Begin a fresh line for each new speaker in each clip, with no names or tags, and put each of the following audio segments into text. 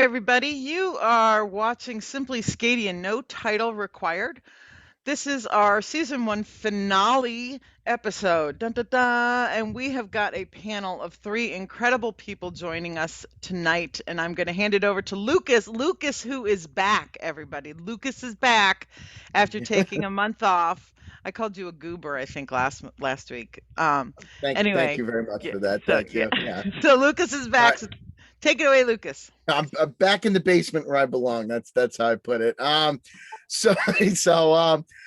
Everybody, you are watching Simply SCAdian, no title required. This is our season 1 finale episode. Dun, dun, dun. And we have got a panel of 3 incredible people joining us tonight. And I'm going to hand it over to Lucas. Lucas, who is back, everybody. Lucas is back after taking a month off. I called you a goober, I think, last week.
Thank
Anyway,
you very much
yeah,
for that.
so
Thank
yeah,
you. Yeah,
so Lucas is back. So take it away, Lucas.
I'm back in the basement where I belong. That's how I put it. So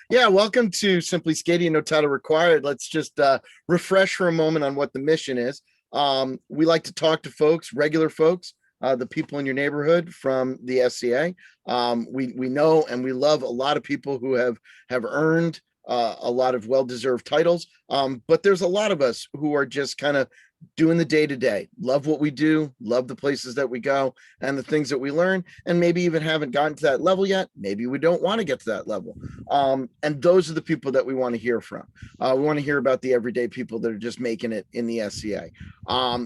yeah, welcome to Simply Skating, no title required. Let's just refresh for a moment on what the mission is. We like to talk to folks, regular folks, the people in your neighborhood from the SCA. We know and we love a lot of people who have earned a lot of well-deserved titles. But there's a lot of us who are just kind of doing the day-to-day, love what we do, love the places that we go and the things that we learn, and maybe even haven't gotten to that level yet. Maybe we don't want to get to that level. And those are the people that we want to hear from. We want to hear about the everyday people that are just making it in the SCA.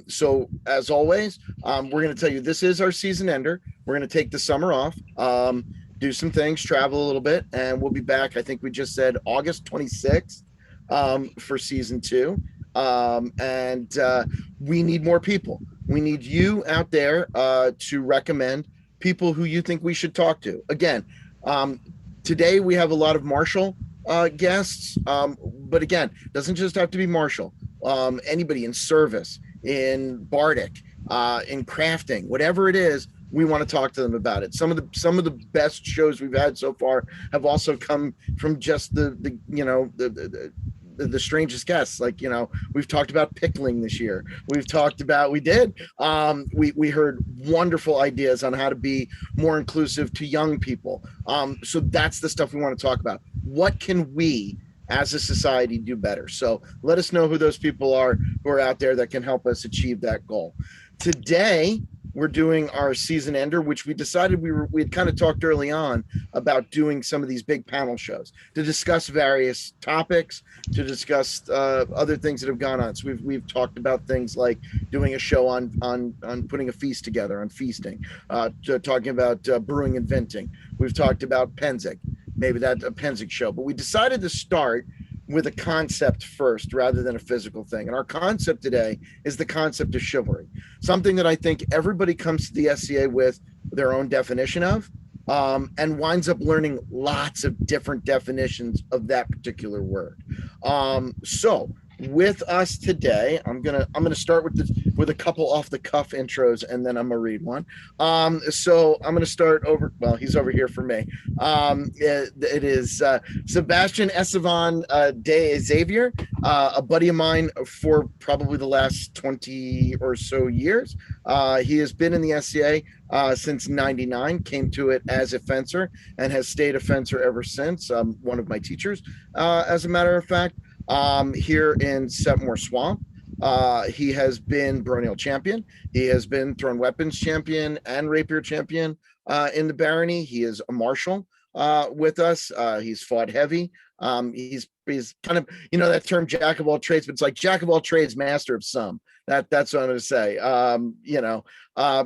So as always, we're going to tell you this is our season ender. We're going to take the summer off, do some things, travel a little bit, and we'll be back. I think we just said August 26th for season 2. And we need more people. We need you out there to recommend people who you think we should talk to. Again, today we have a lot of Marshall guests, but again, doesn't just have to be Marshall. Anybody in service, in Bardic, in crafting, whatever it is, we want to talk to them about it. Some of the best shows we've had so far have also come from just the strangest guests. Like, we've talked about pickling this year. We heard wonderful ideas on how to be more inclusive to young people. So that's the stuff we want to talk about. What can we as a society do better? So let us know who those people are who are out there that can help us achieve that goal. Today, we're doing our season ender, which we decided we had kind of talked early on about doing some of these big panel shows to discuss various topics, to discuss other things that have gone on. So we've talked about things like doing a show on putting a feast together, on feasting, talking about brewing and venting. We've talked about Penzig, maybe that's a Penzig show, but we decided to start with a concept first rather than a physical thing. And our concept today is the concept of chivalry, something that I think everybody comes to the SCA with their own definition of, and winds up learning lots of different definitions of that particular word. So with us today, I'm gonna start with a couple off the cuff intros, and then I'm gonna read one. So I'm gonna start over. Well, he's over here for me. It is Sebastian Estevan de Xavier, a buddy of mine for probably the last 20 or so years. He has been in the SCA since '99, came to it as a fencer and has stayed a fencer ever since. One of my teachers, as a matter of fact, here in Setmore Swamp. He has been Baronial champion. He has been thrown weapons champion and rapier champion in the barony. He is a marshal with us. He's fought heavy. He's kind of, that term jack of all trades, but it's like jack of all trades, master of some. That's what I'm going to say.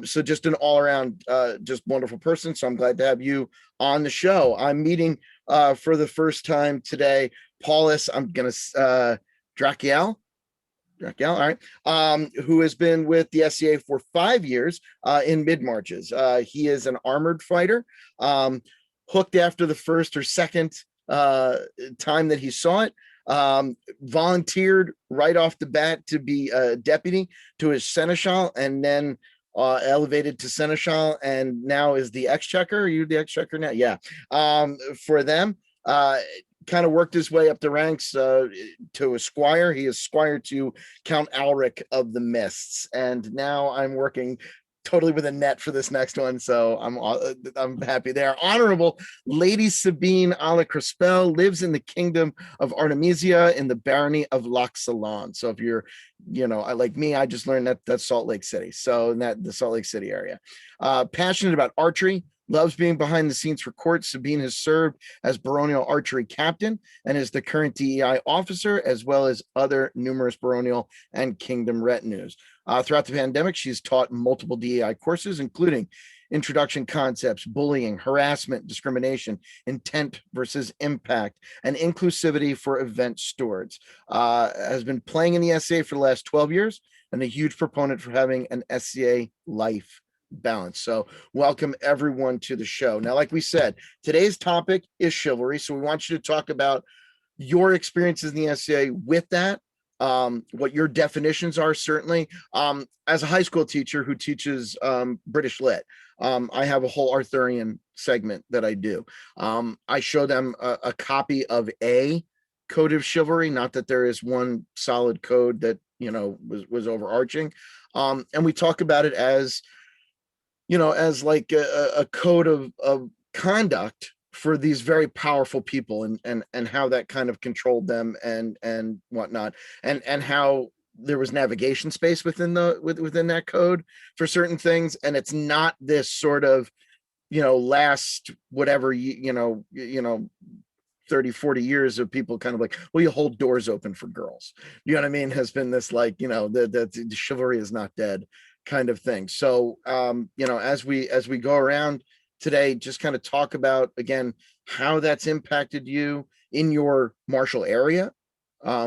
So just an all around, just wonderful person. So I'm glad to have you on the show. I'm meeting for the first time today Paulos. I'm going to Dyrrachiou. All right. Who has been with the SCA for 5 years in mid-marches. He is an armored fighter, hooked after the first or second time that he saw it, volunteered right off the bat to be a deputy to his seneschal, and then elevated to seneschal, and now is the exchequer. Are you the exchequer now? Yeah. For them. Kind of worked his way up the ranks to a squire. He is squire to Count Alric of the Mists, and now I'm working totally with a net for this next one, so I'm happy there. Honorable Lady Sabine a la Crespele lives in the kingdom of Artemisia in the barony of Lac Salon. So if you're, like me, I just learned that's Salt Lake City. So in the Salt Lake City area, passionate about archery. Loves being behind the scenes for court. Sabine has served as baronial archery captain and is the current DEI officer, as well as other numerous baronial and kingdom retinues. Throughout the pandemic, she's taught multiple DEI courses, including introduction concepts, bullying, harassment, discrimination, intent versus impact, and inclusivity for event stewards. Has been playing in the SCA for the last 12 years and a huge proponent for having an SCA life balance. So welcome everyone to the show. Now, like we said, today's topic is chivalry. So we want you to talk about your experiences in the SCA with that, what your definitions are, certainly. As a high school teacher who teaches British Lit, I have a whole Arthurian segment that I do. I show them a copy of a code of chivalry, not that there is one solid code that, was overarching. And we talk about it as, as like a code of conduct for these very powerful people, and how that kind of controlled them and whatnot, and how there was navigation space within that code for certain things. And it's not this sort of, last whatever, 30, 40 years of people kind of like, well, you hold doors open for girls. You know what I mean? Has been this like, the chivalry is not dead kind of thing. So, as we go around today, just kind of talk about, again, how that's impacted you in your martial area,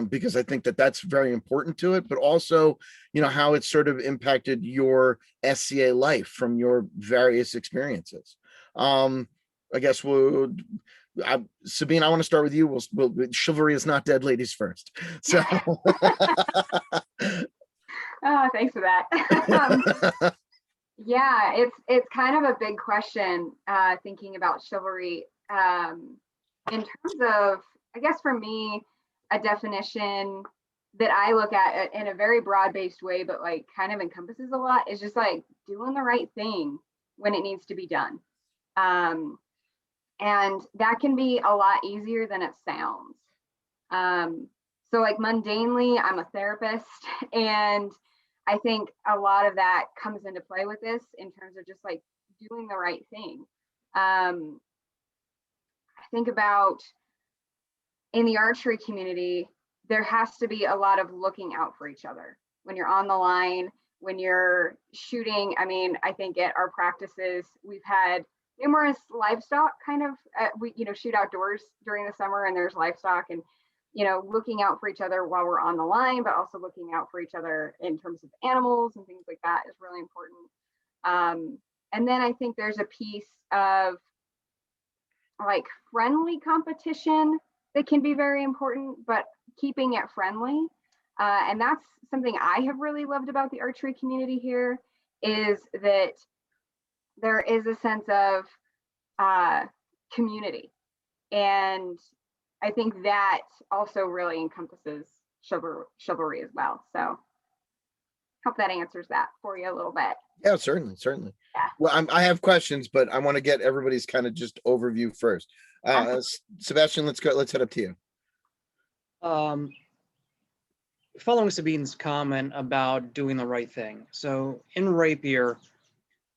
because I think that that's very important to it, but also, how it's sort of impacted your SCA life from your various experiences. I guess Sabine, I want to start with you. Chivalry is not dead, ladies first. So,
oh, thanks for that. Yeah, it's kind of a big question, thinking about chivalry. In terms of, I guess for me, a definition that I look at in a very broad-based way, but like kind of encompasses a lot, is just like doing the right thing when it needs to be done. And that can be a lot easier than it sounds. So like mundanely, I'm a therapist, and I think a lot of that comes into play with this in terms of just like doing the right thing. I think about in the archery community, there has to be a lot of looking out for each other when you're on the line, when you're shooting. I mean, I think at our practices, we've had numerous livestock kind of, we shoot outdoors during the summer, and there's livestock, and looking out for each other while we're on the line, but also looking out for each other in terms of animals and things like that is really important. And then I think there's a piece of like friendly competition that can be very important, but keeping it friendly. And that's something I have really loved about the archery community here, is that there is a sense of community. And I think that also really encompasses chivalry as well. So hope that answers that for you a little bit.
Yeah, certainly.
Yeah.
Well, I have questions, but I want to get everybody's kind of just overview first. Sebastian, let's go. Let's head up to you.
Following Sabine's comment about doing the right thing. So in rapier,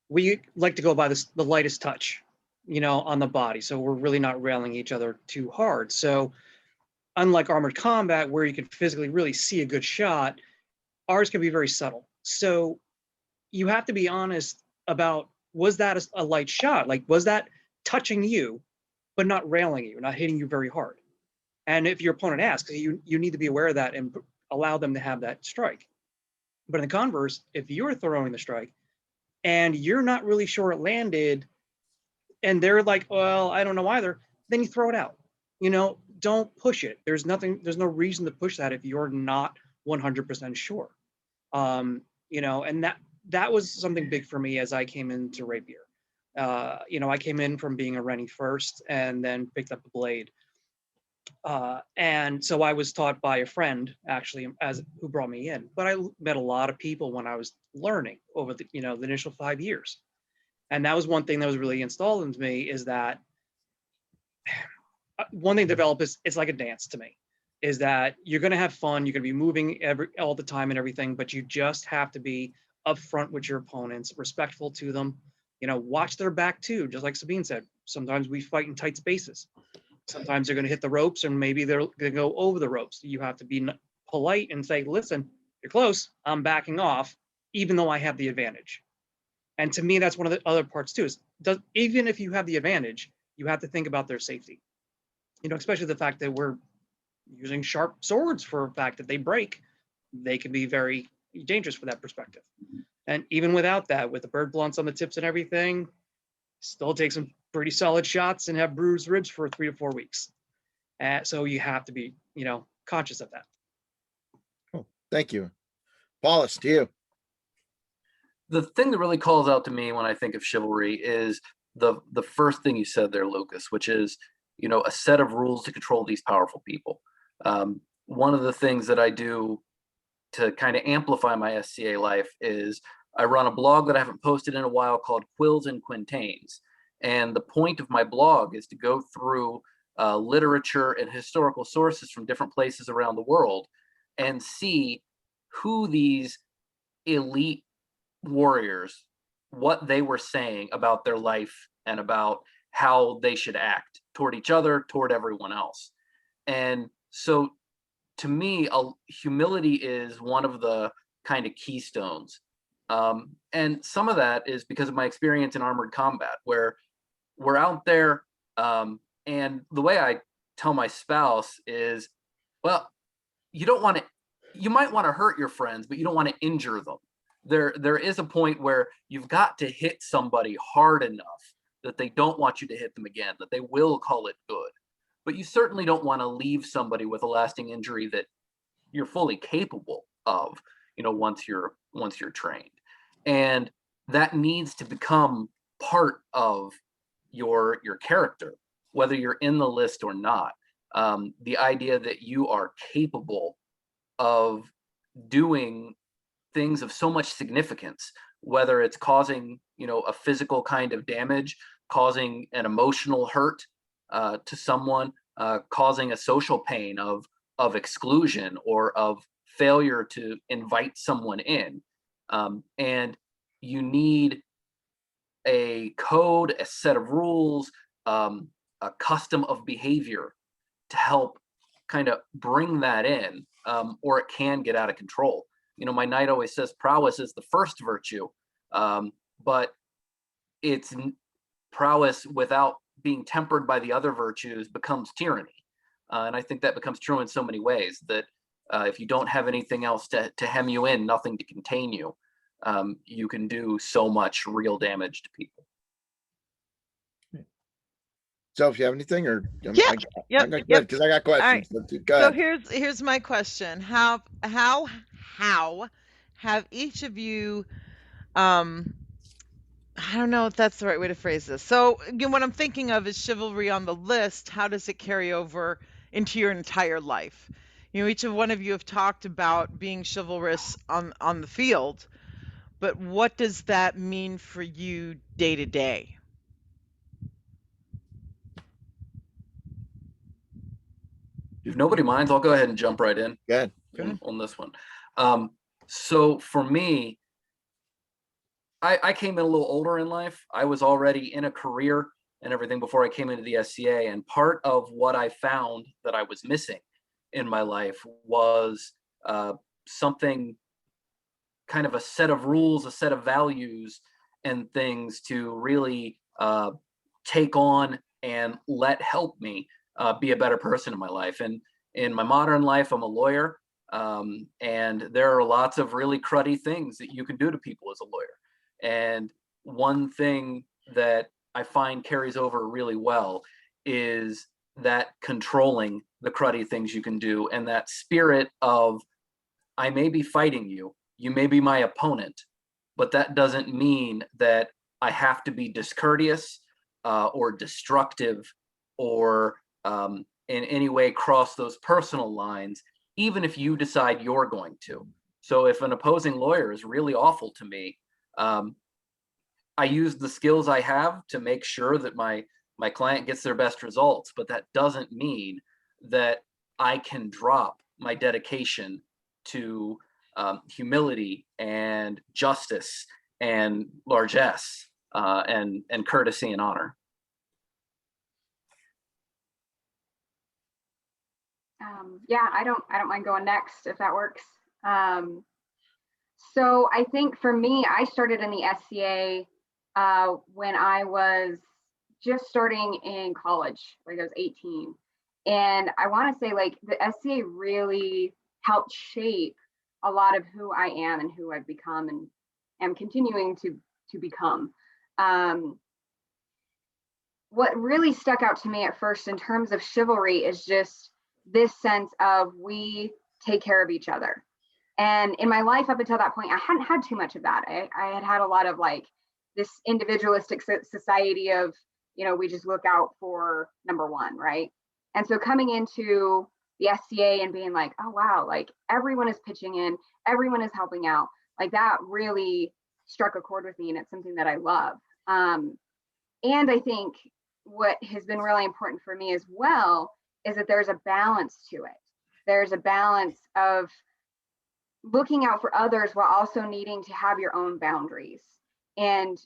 we like to go by the lightest touch, on the body. So we're really not railing each other too hard. So unlike armored combat, where you can physically really see a good shot, ours can be very subtle. So you have to be honest about, was that a light shot? Like, was that touching you, but not railing you, not hitting you very hard? And if your opponent asks, you need to be aware of that and allow them to have that strike. But in the converse, if you're throwing the strike and you're not really sure it landed, and they're like, well, I don't know either, then you throw it out. Don't push it. There's no reason to push that if you're not 100% sure. And that was something big for me as I came into rapier. I came in from being a Rennie first and then picked up the blade. And so I was taught by a friend actually who brought me in, but I met a lot of people when I was learning over the initial 5 years. And that was one thing that was really installed into me, is that one thing developed is it's like a dance to me, is that you're going to have fun. You're going to be moving all the time and everything, but you just have to be upfront with your opponents, respectful to them, watch their back too. Just like Sabine said, sometimes we fight in tight spaces. Sometimes they're going to hit the ropes, and maybe they're going to go over the ropes. You have to be polite and say, listen, you're close, I'm backing off, even though I have the advantage. And to me, that's one of the other parts too, is even if you have the advantage, you have to think about their safety. You know, especially the fact that we're using sharp swords for a fact that they break, they can be very dangerous for that perspective. And even without that, with the bird blunts on the tips and everything, still take some pretty solid shots and have bruised ribs for 3 to 4 weeks. So you have to be, you know, conscious of that.
Oh, thank you. Paulos, to you.
The thing that really calls out to me when I think of chivalry is the first thing you said there, Lucas, which is, you know, a set of rules to control these powerful people. One of the things that I do to kind of amplify my SCA life is I run a blog that I haven't posted in a while called Quills and Quintains. And the point of my blog is to go through literature and historical sources from different places around the world and see who these elite warriors, what they were saying about their life and about how they should act toward each other, toward everyone else. And so to me, humility is one of the kind of keystones. And some of that is because of my experience in armored combat, where we're out there, and the way I tell my spouse is, well, you might want to hurt your friends, but you don't want to injure them. There is a point where you've got to hit somebody hard enough that they don't want you to hit them again, that they will call it good. But you certainly don't want to leave somebody with a lasting injury that you're fully capable of, you know, once you're trained. And that needs to become part of your character, whether you're in the list or not. The idea that you are capable of doing things of so much significance, whether it's causing, you know, a physical kind of damage, causing an emotional hurt to someone, causing a social pain of exclusion or of failure to invite someone in. And you need a code, a set of rules, a custom of behavior to help kind of bring that in, or it can get out of control. You know, my knight always says prowess is the first virtue, but it's prowess without being tempered by the other virtues becomes tyranny. And I think that becomes true in so many ways, that if you don't have anything else to hem you in, nothing to contain you, you can do so much real damage to people.
So if you have anything, or
Yeah,
I'm not good because I got questions.
right.
Go
So
ahead.
here's my question. How have each of you I don't know if that's the right way to phrase this. So again, what I'm thinking of is chivalry on the list. How does it carry over into your entire life? You know, each of one of you have talked about being chivalrous on the field, but what does that mean for you day to day?
If nobody minds, I'll go ahead and jump right in.
Go ahead.
On this one. So for me, I came in a little older in life. I was already in a career and everything before I came into the SCA. And part of what I found that I was missing in my life was something, kind of a set of rules, a set of values and things to really take on and let help me be a better person in my life. And in my modern life, I'm a lawyer, and there are lots of really cruddy things that you can do to people as a lawyer. And one thing that I find carries over really well is that controlling the cruddy things you can do, and that spirit of, I may be fighting you, you may be my opponent, but that doesn't mean that I have to be discourteous or destructive or in any way cross those personal lines, even if you decide you're going to. So if an opposing lawyer is really awful to me, I use the skills I have to make sure that my client gets their best results, but that doesn't mean that I can drop my dedication to humility and justice and largesse and courtesy and honor.
Yeah, I don't mind going next if that works. So I think for me, I started in the SCA when I was just starting in college, like I was 18. And I want to say like the SCA really helped shape a lot of who I am and who I've become and am continuing to become. What really stuck out to me at first in terms of chivalry is just this sense of we take care of each other. And in my life up until that point, I hadn't had too much of that. I had had a lot of like this individualistic society of, you know, we just look out for number one, right? And so coming into the SCA and being like, oh, wow, like everyone is pitching in, everyone is helping out. Like that really struck a chord with me, and it's something that I love. And I think what has been really important for me as well is that there's a balance to it. There's a balance of looking out for others while also needing to have your own boundaries and,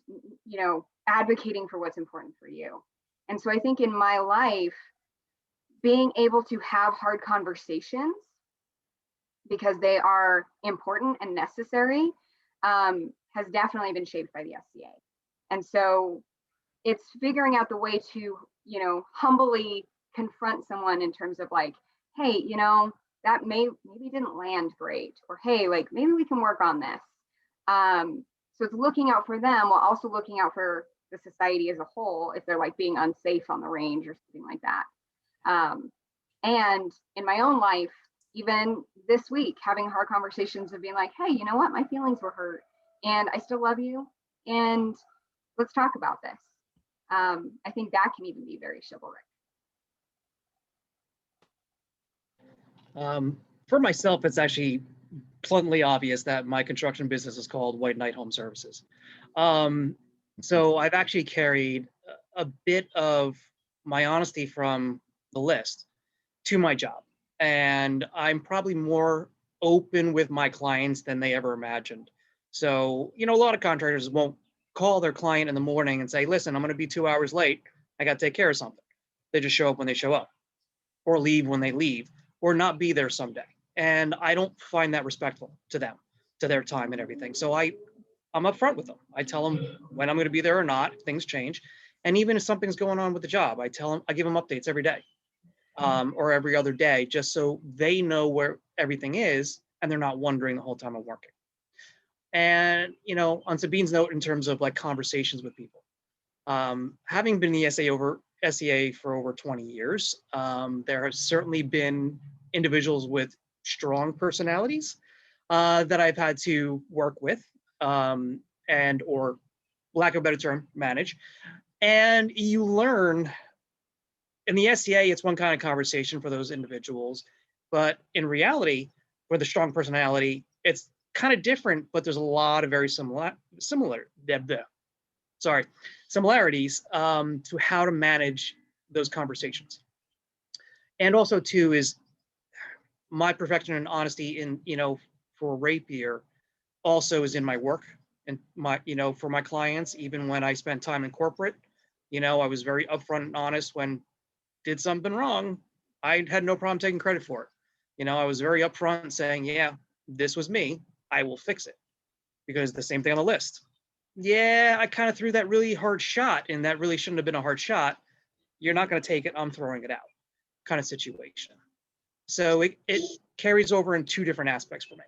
you know, advocating for what's important for you. And so I think in my life, being able to have hard conversations because they are important and necessary has definitely been shaped by the SCA. And so it's figuring out the way to, you know, humbly confront someone in terms of like, hey, you know, that maybe didn't land great, or hey, like maybe we can work on this. So it's looking out for them while also looking out for the society as a whole if they're like being unsafe on the range or something like that. And in my own life, even this week, having hard conversations of being like, hey, you know what, my feelings were hurt and I still love you and let's talk about this. I think that can even be very chivalric.
For myself, it's actually bluntly obvious that my construction business is called White Knight Home Services. So I've actually carried a bit of my honesty from the list to my job. And I'm probably more open with my clients than they ever imagined. So, you know, a lot of contractors won't call their client in the morning and say, listen, I'm going to be 2 hours late. I got to take care of something. They just show up when they show up, or leave when they leave, or not be there someday. And I don't find that respectful to them, to their time and everything. So I'm upfront with them. I tell them when I'm going to be there or not, if things change. And even if something's going on with the job, I give them updates every day or every other day, just so they know where everything is and they're not wondering the whole time I'm working. And, you know, on Sabine's note, in terms of like conversations with people, having been in the SCA for over 20 years, there have certainly been individuals with strong personalities that I've had to work with and, or lack of a better term, manage. And you learn in the SCA, it's one kind of conversation for those individuals, but in reality, for the strong personality, it's kind of different, but there's a lot of very similarities to how to manage those conversations. And also too is my perfection and honesty in, you know, for Rapier also is in my work and my, you know, for my clients, even when I spent time in corporate, you know, I was very upfront and honest when did something wrong. I had no problem taking credit for it. You know, I was very upfront saying, yeah, this was me. I will fix it. Because the same thing on the list. Yeah, I kind of threw that really hard shot and that really shouldn't have been a hard shot. You're not going to take it. I'm throwing it out kind of situation. So it carries over in two different aspects for me.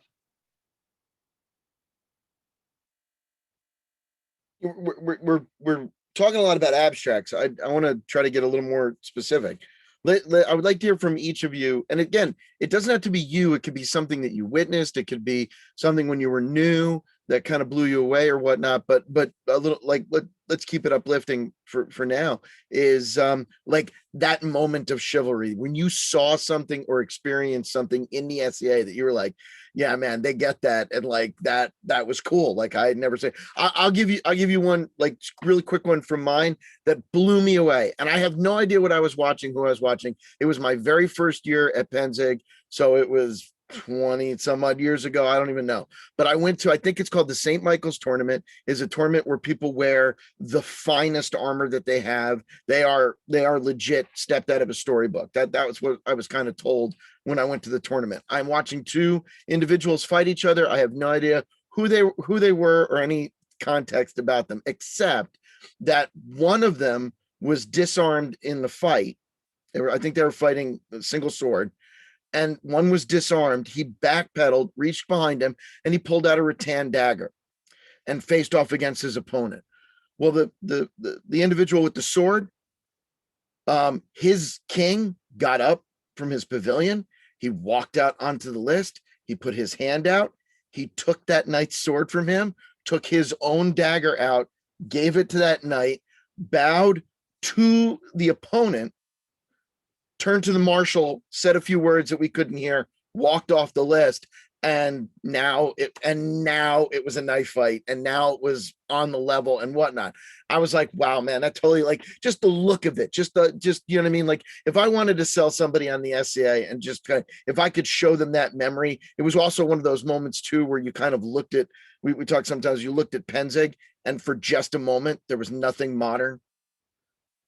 We're talking a lot about abstracts. I want to try to get a little more specific. I would like to hear from each of you. And again, it doesn't have to be you. It could be something that you witnessed. It could be something when you were new that kind of blew you away or whatnot. But a little like let's keep it uplifting for now. Is like that moment of chivalry when you saw something or experienced something in the SCA that you were like, yeah, man, they get that, and like that was cool. Like I had never say. I'll give you one like really quick one from mine that blew me away, and I have no idea what I was watching, who I was watching. It was my very first year at Penzig, so it was 20 some odd years ago. I don't even know, but I went to, I think it's called the St. Michael's tournament. Is a tournament where people wear the finest armor that they have. They are legit stepped out of a storybook. That was what I was kind of told when I went to the tournament. I'm watching two individuals fight each other. I have no idea who they were or any context about them, except that one of them was disarmed in the fight. I think they were fighting a single sword, and one was disarmed. He backpedaled, reached behind him, and he pulled out a rattan dagger and faced off against his opponent. Well, the individual with the sword, his king got up from his pavilion. He walked out onto the list. He put his hand out. He took that knight's sword from him, took his own dagger out, gave it to that knight, bowed to the opponent, turned to the marshal, said a few words that we couldn't hear, walked off the list, and now it was a knife fight, and now it was on the level and whatnot. I was like, wow, man, that totally, like, just the look of it, just you know what I mean? Like, if I wanted to sell somebody on the SCA and just kind of, if I could show them that memory, it was also one of those moments too where you kind of looked at, we talk sometimes, you looked at Penzig, and for just a moment there was nothing modern.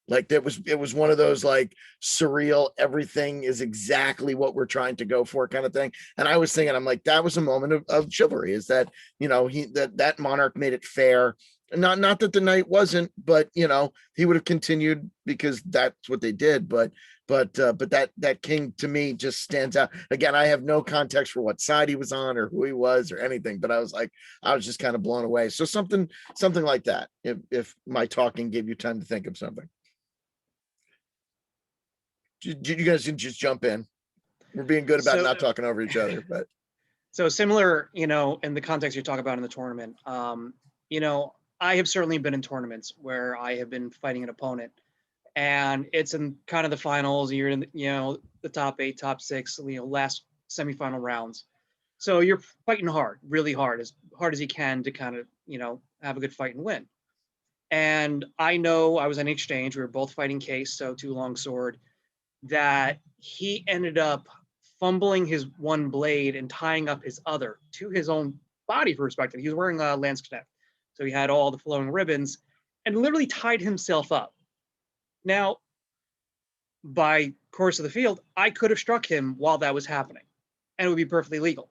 Like, it was one of those like surreal, everything is exactly what we're trying to go for kind of thing. And I was thinking, I'm like, that was a moment of chivalry, is that, you know, that monarch made it fair. Not that the knight wasn't, but, you know, he would have continued because that's what they did. But that king to me just stands out. Again, I have no context for what side he was on or who he was or anything, but I was just kind of blown away. So something like that. If my talking gave you time to think of something. You guys can just jump in. We're being good about not talking over each other, but
so similar, you know, in the context you talk about in the tournament, you know, I have certainly been in tournaments where I have been fighting an opponent, and it's in kind of the finals. You're in, you know, the top 8, top 6, you know, last semifinal rounds. So you're fighting hard, really hard as you can to kind of, you know, have a good fight and win. And I know I was in exchange. We were both fighting Case, so 2 longsword. That he ended up fumbling his one blade and tying up his other to his own body perspective. He was wearing a lance connect, so he had all the flowing ribbons and literally tied himself up. Now, by course of the field, I could have struck him while that was happening, and it would be perfectly legal.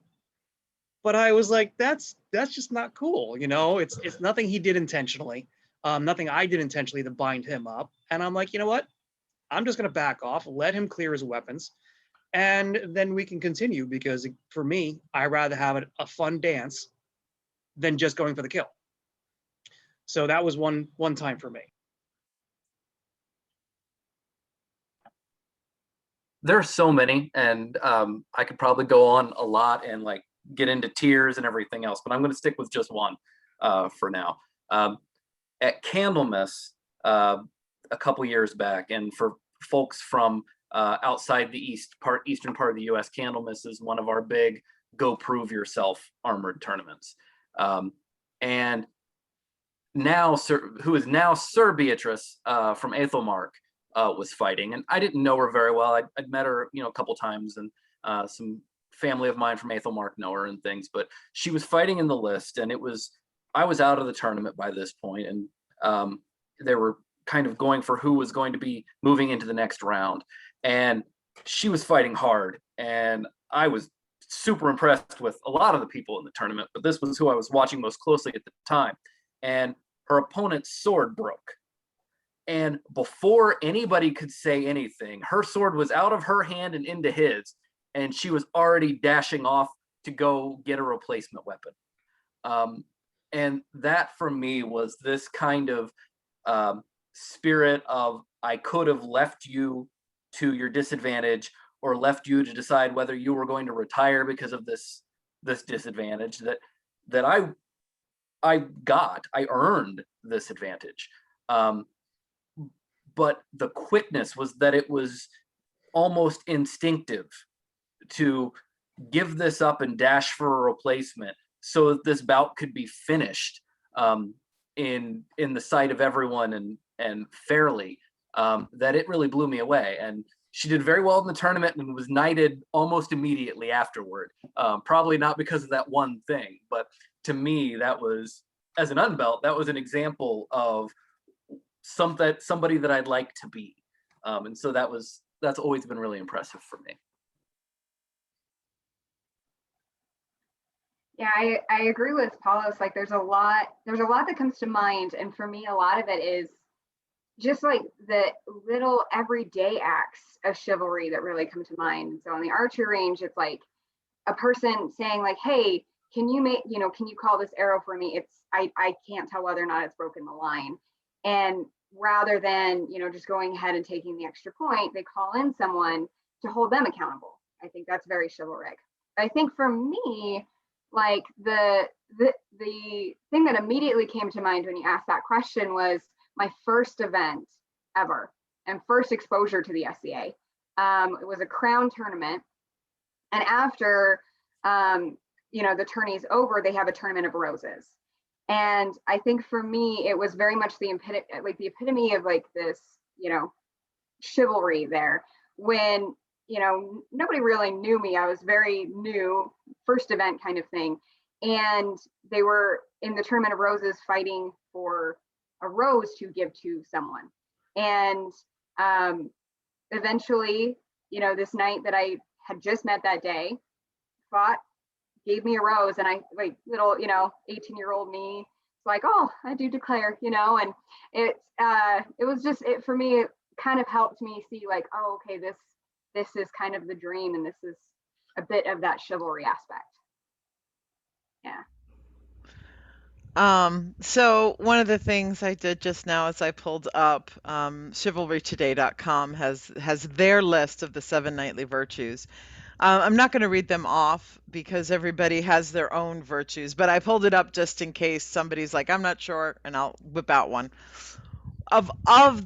But I was like, that's just not cool, you know. It's nothing he did intentionally, nothing I did intentionally to bind him up. And I'm like, you know what? I'm just going to back off, let him clear his weapons, and then we can continue, because for me, I rather have a fun dance than just going for the kill. So that was one time for me.
There are so many, and I could probably go on a lot and like get into tears and everything else, but I'm going to stick with just one for now. At Candlemas, a couple years back, and for folks from outside the eastern part of the U.S., Candlemas is one of our big go prove yourself armored tournaments. And now, who is now Sir Beatrice from Aethelmark was fighting, and I didn't know her very well. I'd met her, you know, a couple times, and some family of mine from Aethelmark know her and things. But she was fighting in the list, and I was out of the tournament by this point, and they were kind of going for who was going to be moving into the next round. And she was fighting hard, and I was super impressed with a lot of the people in the tournament, but this was who I was watching most closely at the time. And her opponent's sword broke. And before anybody could say anything, her sword was out of her hand and into his, and she was already dashing off to go get a replacement weapon. And that for me was this kind of spirit of, I could have left you to your disadvantage, or left you to decide whether you were going to retire because of this disadvantage that I earned this advantage. But the quickness was that it was almost instinctive to give this up and dash for a replacement so that this bout could be finished in the sight of everyone and fairly, that it really blew me away. And she did very well in the tournament and was knighted almost immediately afterward. Probably not because of that one thing, but to me, that was, as an unbelt, that was an example of somebody that I'd like to be. And so that's always been really impressive for me.
Yeah, I agree with Paulos. Like there's a lot that comes to mind. And for me, a lot of it is just like the little everyday acts of chivalry that really come to mind. So on the archery range, it's like a person saying like, hey, can you make, can you call this arrow for me? I can't tell whether or not it's broken the line. And rather than, just going ahead and taking the extra point, they call in someone to hold them accountable. I think that's very chivalric. I think for me, like the thing that immediately came to mind when you asked that question was my first event ever and first exposure to the SCA. It was a crown tournament, and after the tourney's over, they have a tournament of roses. And I think for me, it was very much the epitome of like this, chivalry there. When nobody really knew me. I was very new, first event kind of thing. And they were in the tournament of roses fighting for a rose to give to someone. And eventually, this knight that I had just met that day fought, gave me a rose, and I like little, 18-year-old me. It's like, oh, I do declare, and it was just it for me. It kind of helped me see like, oh, okay, this is kind of the dream, and this is a bit of that chivalry aspect. Yeah.
So one of the things I did just now is I pulled up chivalrytoday.com has their list of the 7 knightly virtues. I'm not going to read them off because everybody has their own virtues, but I pulled it up just in case somebody's like, I'm not sure, and I'll whip out one. Of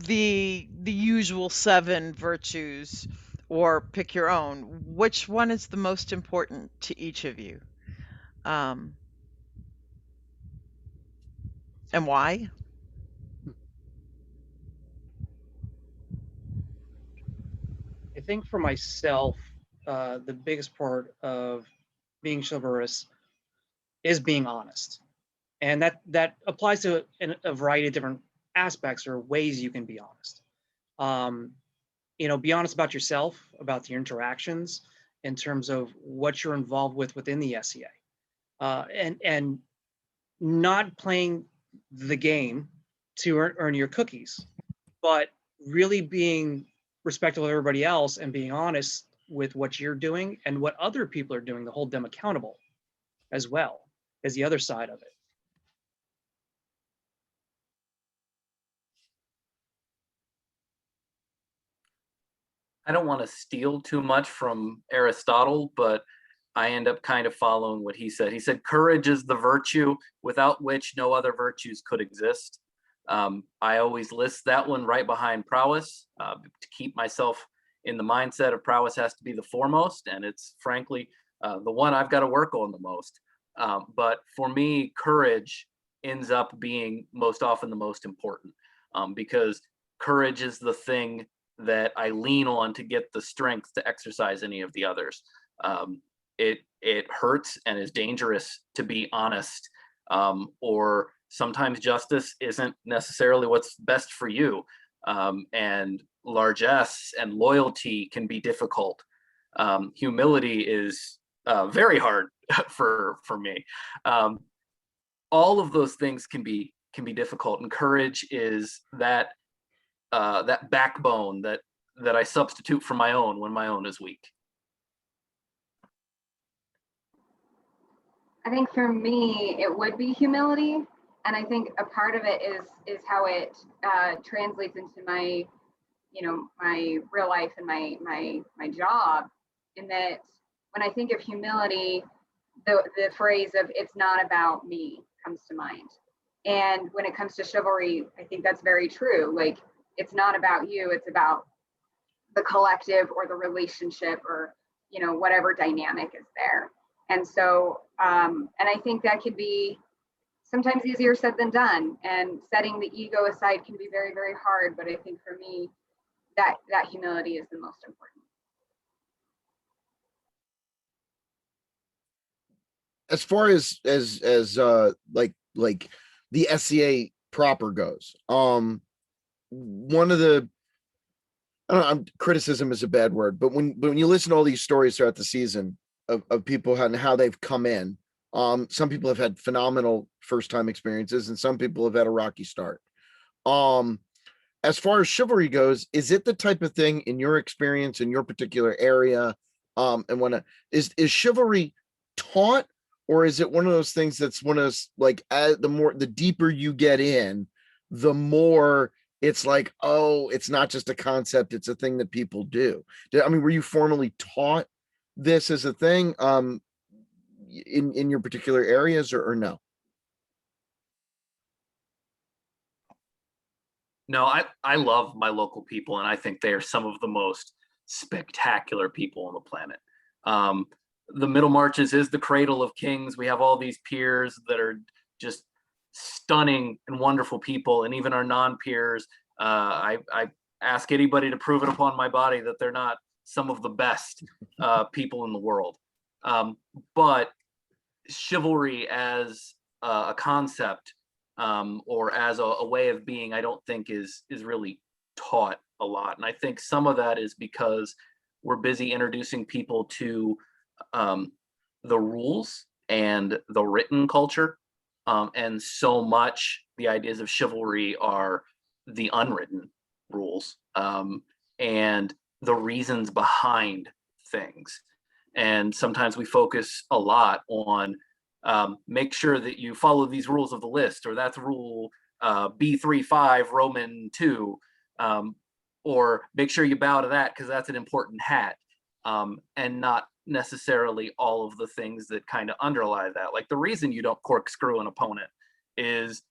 the usual 7 virtues, or pick your own, which one is the most important to each of you? And why?
I think for myself, the biggest part of being chivalrous is being honest, and that applies to a variety of different aspects or ways you can be honest. Be honest about yourself, about your interactions, in terms of what you're involved with within the SCA, and not playing the game to earn your cookies, but really being respectful of everybody else and being honest with what you're doing and what other people are doing to hold them accountable as well as the other side of it.
I don't want to steal too much from Aristotle, but I end up kind of following what he said. He said, courage is the virtue without which no other virtues could exist. I always list that one right behind prowess to keep myself in the mindset of prowess has to be the foremost. And it's frankly the one I've got to work on the most. But for me, courage ends up being most often the most important because courage is the thing that I lean on to get the strength to exercise any of the others. It hurts and is dangerous to be honest, or sometimes justice isn't necessarily what's best for you. And largesse and loyalty can be difficult. Humility is very hard for me. All of those things can be difficult, and courage is that backbone that I substitute for my own when my own is weak.
I think for me, it would be humility. And I think a part of it is how it translates into my, my real life and my job, in that when I think of humility, the phrase of "it's not about me" comes to mind. And when it comes to chivalry, I think that's very true. Like, it's not about you, it's about the collective or the relationship or, whatever dynamic is there. And so, and I think that could be sometimes easier said than done. And setting the ego aside can be very, very hard. But I think for me, that humility is the most important.
As far as like the SCA proper goes, one of the criticism is a bad word, but when you listen to all these stories throughout the season of people and how they've come in, Some people have had phenomenal first time experiences, and some people have had a rocky start. As far as chivalry goes, is it the type of thing, in your experience in your particular area, and when is chivalry taught, or is it one of those things that's one of those, like, the deeper you get in, the more it's like, oh, it's not just a concept, it's a thing that people do? I mean, were you formally taught this as a thing in your particular areas, or no?
No, I love my local people, and I think they are some of the most spectacular people on the planet. The Middle Marches is the cradle of kings. We have all these peers that are just stunning and wonderful people, and even our non-peers. I ask anybody to prove it upon my body that they're not some of the best people in the world. But chivalry as a concept, or as a way of being, I don't think is really taught a lot. And I think some of that is because we're busy introducing people to the rules and the written culture. And so much the ideas of chivalry are the unwritten rules, and the reasons behind things. And sometimes we focus a lot on make sure that you follow these rules of the list, or that's rule B35 Roman 2, or make sure you bow to that because that's an important hat, and not necessarily all of the things that kind of underlie that. Like, the reason you don't corkscrew an opponent is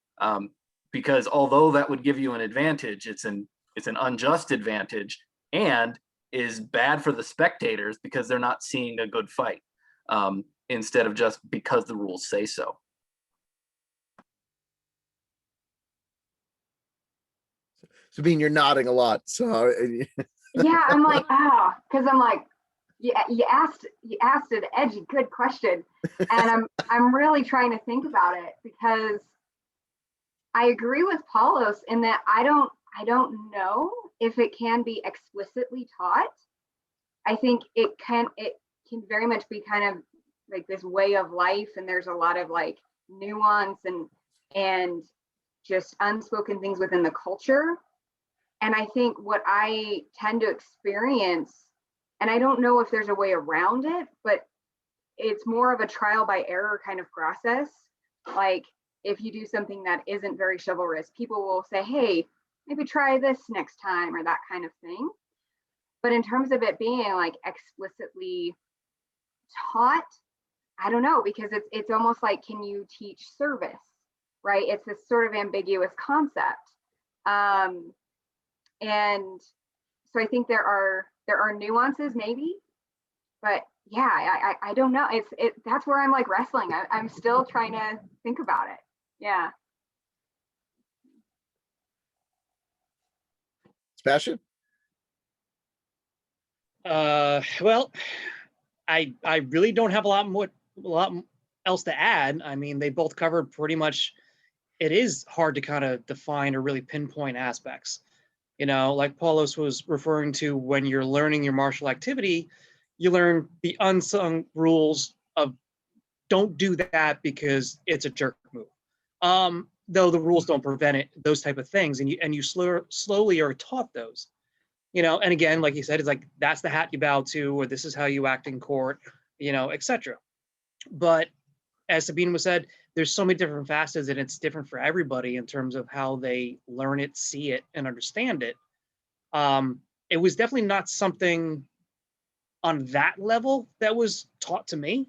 because although that would give you an advantage, it's an unjust advantage, and is bad for the spectators because they're not seeing a good fight. Instead of just because the rules say so.
Sabine, you're nodding a lot. So
Yeah, I'm like, because I'm like, yeah, you asked an edgy, good question, and I'm really trying to think about it, because I agree with Paulos in that I don't know if it can be explicitly taught. I think it can very much be kind of like this way of life, and there's a lot of like nuance and just unspoken things within the culture. And I think what I tend to experience, and I don't know if there's a way around it, but it's more of a trial by error kind of process. Like, if you do something that isn't very chivalrous, people will say, hey, maybe try this next time, or that kind of thing. But in terms of it being like explicitly taught, I don't know, because it's almost like, can you teach service, right? It's this sort of ambiguous concept, and so I think there are nuances maybe, but yeah, I don't know. That's where I'm like wrestling. I'm still trying to think about it. Yeah.
Sebastian?
Well, I really don't have a lot else to add. I mean, they both covered pretty much. It is hard to kind of define or really pinpoint aspects. You know, like Paulos was referring to, when you're learning your martial activity, you learn the unsung rules of don't do that because it's a jerk move. Though the rules don't prevent it, those type of things, and you slowly are taught those. You know, and again, like you said, it's like, that's the hat you bow to, or this is how you act in court, you know, etc. But as Sabine was said, there's so many different facets, and it's different for everybody in terms of how they learn it, see it, and understand it. It was definitely not something on that level that was taught to me.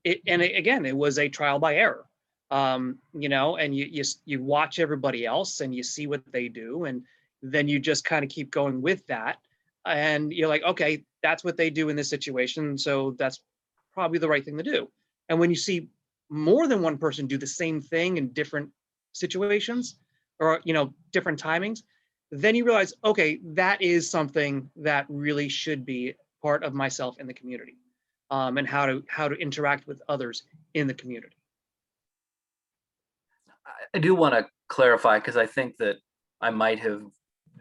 Again, it was a trial by error. You know, and you watch everybody else and you see what they do, and then you just kind of keep going with that. And you're like, okay, that's what they do in this situation, so that's probably the right thing to do. And when you see more than one person do the same thing in different situations, or, you know, different timings, then you realize, okay, that is something that really should be part of myself in the community, and how to interact with others in the community.
I do want to clarify, because I think that I might have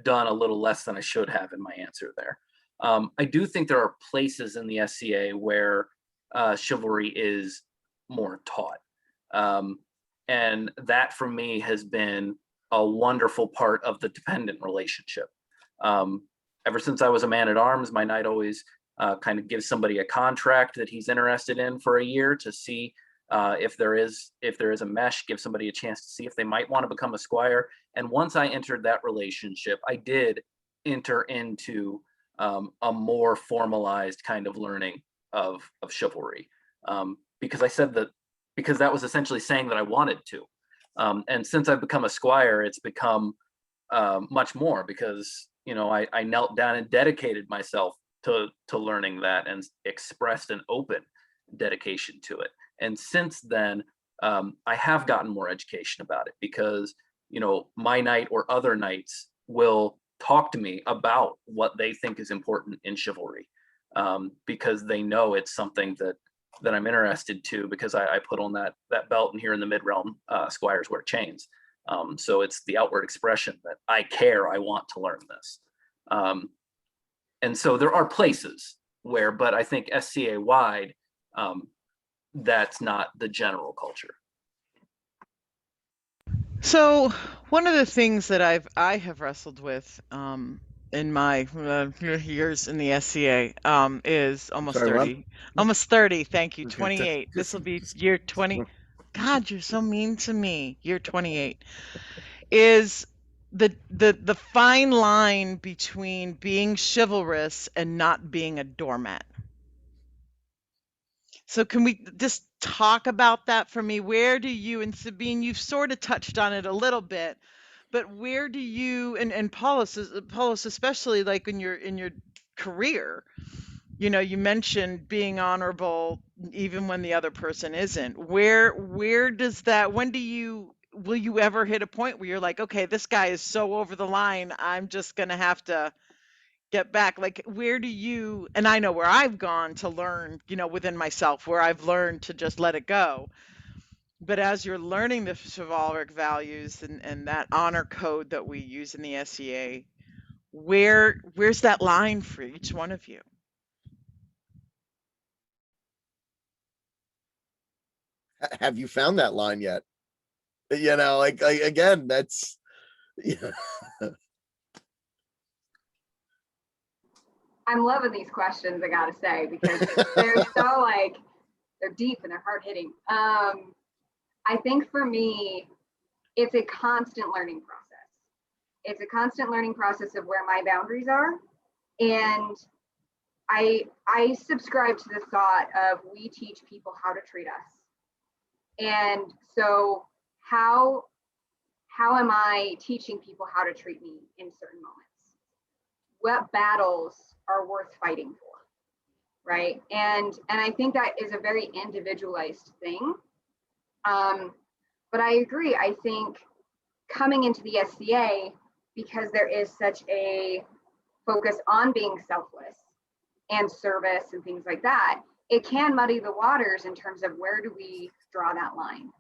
done a little less than I should have in my answer there. I do think there are places in the SCA where chivalry is more taught. And that for me has been a wonderful part of the dependent relationship. Ever since I was a man at arms, my knight always kind of gives somebody a contract that he's interested in for a year to see if there is a mesh, give somebody a chance to see if they might want to become a squire. And once I entered that relationship, I did enter into a more formalized kind of learning of chivalry, because I said that, because that was essentially saying that I wanted to. And since I've become a squire, it's become much more, because I knelt down and dedicated myself to learning that, and expressed an open dedication to it. And since then, I have gotten more education about it, because my knight or other knights will talk to me about what they think is important in chivalry, because they know it's something that I'm interested to, because I put on that belt, and here in the mid-realm, squires wear chains. So it's the outward expression that I care, I want to learn this. And so there are places where, but I think SCA wide, that's not the general culture.
So one of the things that I have wrestled with in my years in the SCA is almost
Sorry, what?
30. Almost 30, thank you.
Okay,
28. This will be year 20. God, you're so mean to me. Year 28 is the fine line between being chivalrous and not being a doormat. So can we just talk about that for me? Where do you, and Sabine, you've sort of touched on it a little bit, but where do you, and Paulos especially, like in your career, you mentioned being honorable even when the other person isn't. Where does that, will you ever hit a point where you're like, okay, this guy is so over the line, I'm just gonna have to get back? Like, where do you, and I know where I've gone to learn, within myself, where I've learned to just let it go. But as you're learning the chivalric values and that honor code that we use in the SCA, where's that line for each one of you?
Have you found that line yet? Like again, that's
I'm loving these questions, I gotta say, because they're so they're deep and they're hard hitting. I think for me, it's a constant learning process. It's a constant learning process of where my boundaries are. And I subscribe to the thought of, we teach people how to treat us. And so how am I teaching people how to treat me in certain moments? What battles are worth fighting for, right? And I think that is a very individualized thing. But I agree. I think coming into the SCA, because there is such a focus on being selfless and service and things like that, it can muddy the waters in terms of where do we draw that line.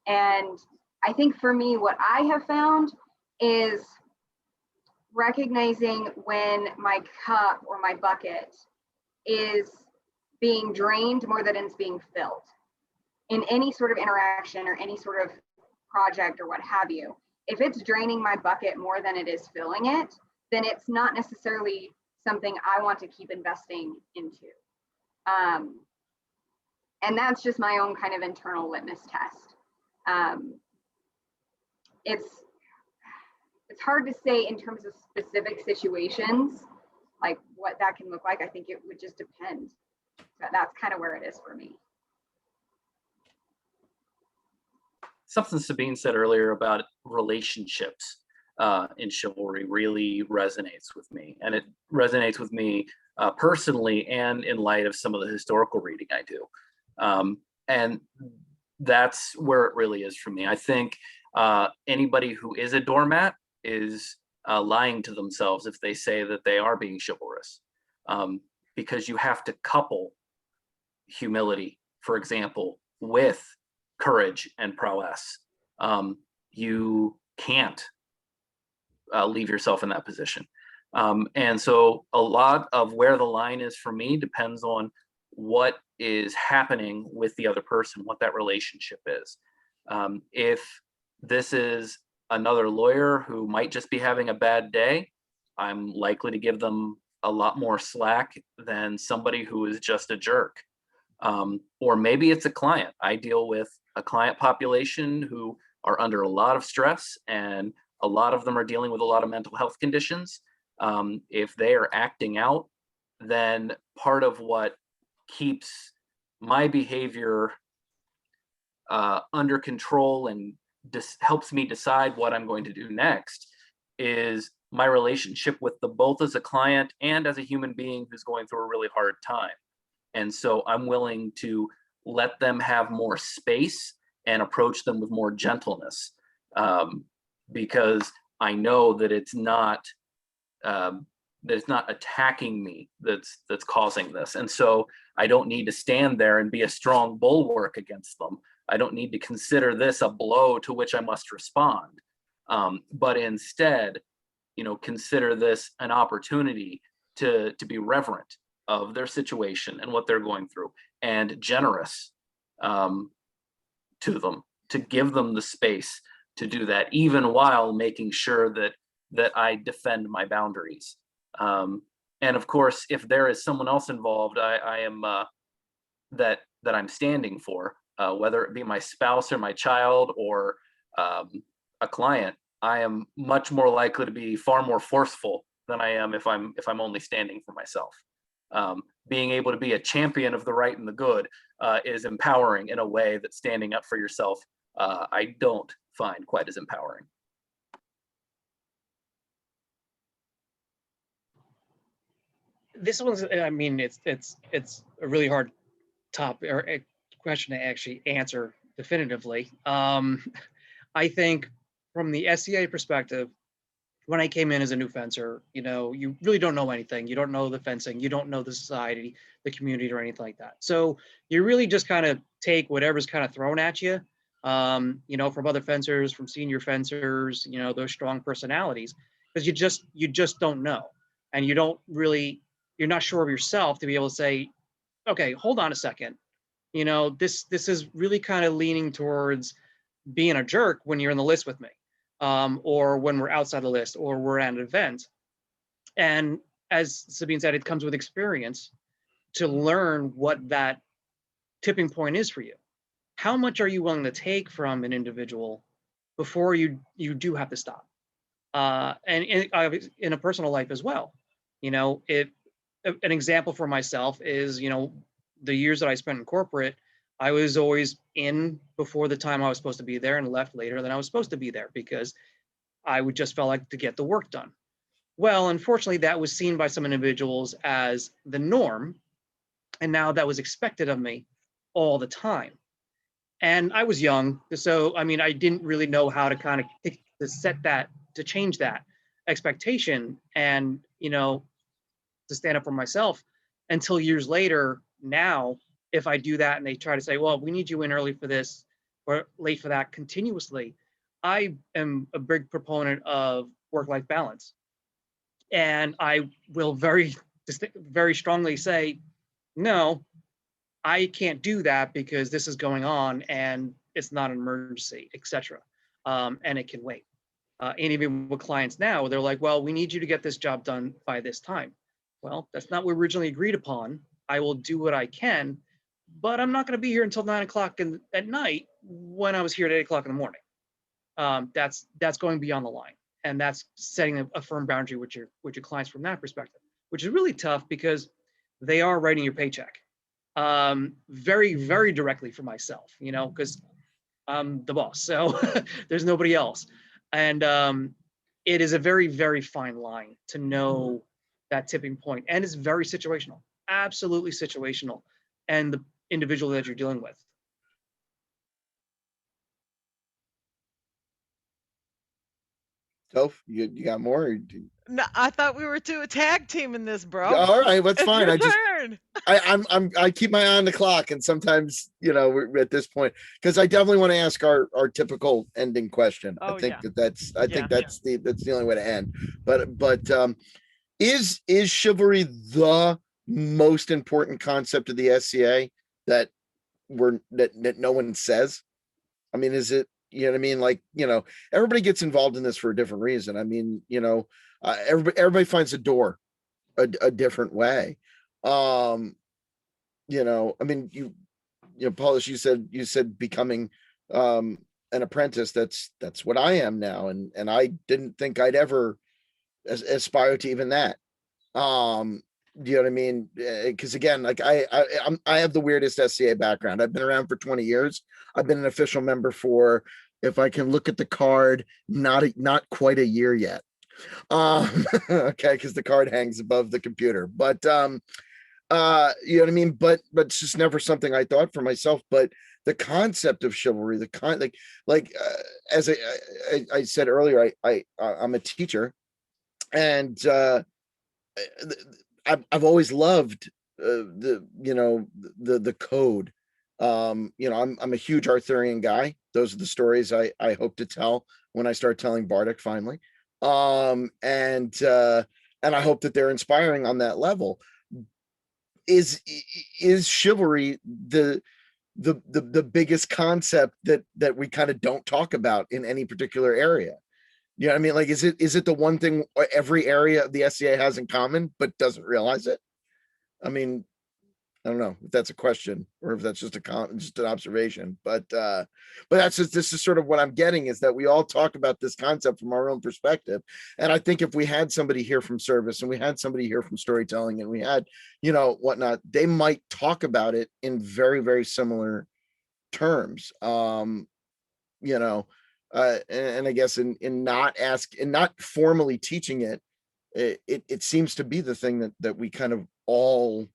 And I think for me, what I have found is recognizing when my cup or my bucket is being drained more than it's being filled in any sort of interaction or any sort of project or what have you. If it's draining my bucket more than it is filling it, then it's not necessarily something I want to keep investing into. And that's just my own kind of internal litmus test. It's hard to say in terms of specific situations, like what that can look like. I think it would just depend. So that's kind of where it is for me.
Something Sabine said earlier about relationships in chivalry really resonates with me. And it resonates with me personally and in light of some of the historical reading I do. And that's where it really is for me. I think anybody who is a doormat is lying to themselves if they say that they are being chivalrous, because you have to couple humility, for example, with courage and prowess. You can't leave yourself in that position. And so a lot of where the line is for me depends on what is happening with the other person, what that relationship is. If this is another lawyer who might just be having a bad day, I'm likely to give them a lot more slack than somebody who is just a jerk. Or maybe it's a client. I deal with a client population who are under a lot of stress, and a lot of them are dealing with a lot of mental health conditions. If they are acting out, then part of what keeps my behavior under control and helps me decide what I'm going to do next is my relationship with them both as a client and as a human being who's going through a really hard time. And so I'm willing to let them have more space and approach them with more gentleness, because I know that it's not attacking me that's causing this. And so I don't need to stand there and be a strong bulwark against them. I don't need to consider this a blow to which I must respond, but instead, consider this an opportunity to be reverent of their situation and what they're going through, and generous to them, to give them the space to do that, even while making sure that I defend my boundaries. And of course, if there is someone else involved, I am that I'm standing for, whether it be my spouse or my child or a client, I am much more likely to be far more forceful than I am if I'm only standing for myself. Being able to be a champion of the right and the good is empowering in a way that standing up for yourself, I don't find quite as empowering.
This one's, I mean, it's a really hard topic or a question to actually answer definitively. I think from the SCA perspective, when I came in as a new fencer, you really don't know anything. You don't know the fencing. You don't know the society, the community, or anything like that. So you really just kind of take whatever's kind of thrown at you, from other fencers, from senior fencers, those strong personalities, because you just don't know. And you're not sure of yourself to be able to say, okay, hold on a second. This is really kind of leaning towards being a jerk when you're in the list with me. Or when we're outside the list, or we're at an event. And as Sabine said, it comes with experience to learn what that tipping point is for you. How much are you willing to take from an individual before you do have to stop? And in a personal life as well. An example for myself is, the years that I spent in corporate, I was always in before the time I was supposed to be there and left later than I was supposed to be there because I would just felt like to get the work done. Well, unfortunately, that was seen by some individuals as the norm. And now that was expected of me all the time. And I was young. So, I didn't really know how to kind of to set that, to change that expectation and, to stand up for myself until years later. Now, if I do that and they try to say, well, we need you in early for this or late for that continuously, I am a big proponent of work-life balance. And I will very strongly say, no, I can't do that because this is going on and it's not an emergency, etc. And it can wait. And even with clients now, they're like, well, we need you to get this job done by this time. Well, that's not what we originally agreed upon. I will do what I can, but I'm not going to be here until 9 o'clock at night when I was here at 8 o'clock in the morning. That's going beyond the line, and that's setting a firm boundary with your clients from that perspective, which is really tough because they are writing your paycheck very, very directly for myself, because I'm the boss, so there's nobody else. And it is a very, very fine line to know that tipping point, and it's very situational, absolutely situational, and the individual that you're dealing with.
Toph, you got more? Or
No, I thought we were a tag team in this, bro.
all right, that's
It's
fine.
your
I just
turn.
I keep my eye on the clock, and sometimes we're at this point because I definitely want to ask our typical ending question.
Oh,
I think
yeah.
that's
Yeah.
the only way to end. But is chivalry the most important concept of the SCA? that that no one says? I mean, is it, you know what I mean? Like, everybody gets involved in this for a different reason. I mean, everybody finds a door a different way. I mean, Paulos, you said becoming an apprentice. That's what I am now. And I didn't think I'd ever aspire to even that. Do you know what I mean? Because again, like I have the weirdest SCA background. I've been around for 20 years. I've been an official member for, if I can look at the card, not quite a year yet. Okay, because the card hangs above the computer. But you know what I mean? But it's just never something I thought for myself. But the concept of chivalry, as I said earlier, I'm a teacher, and I've always loved the code. I'm a huge Arthurian guy. Those are the stories I hope to tell when I start telling Bardic finally. And I hope that they're inspiring on that level. Is chivalry the biggest concept that we kind of don't talk about in any particular area? You know what I mean? Like, is it the one thing every area of the SCA has in common, but doesn't realize it? I mean, I don't know if that's a question or if that's just just an observation, but this is sort of what I'm getting, is that we all talk about this concept from our own perspective. And I think if we had somebody here from service and we had somebody here from storytelling and we had, whatnot, they might talk about it in very, very similar terms. And I guess in not formally teaching it seems to be the thing that we kind of all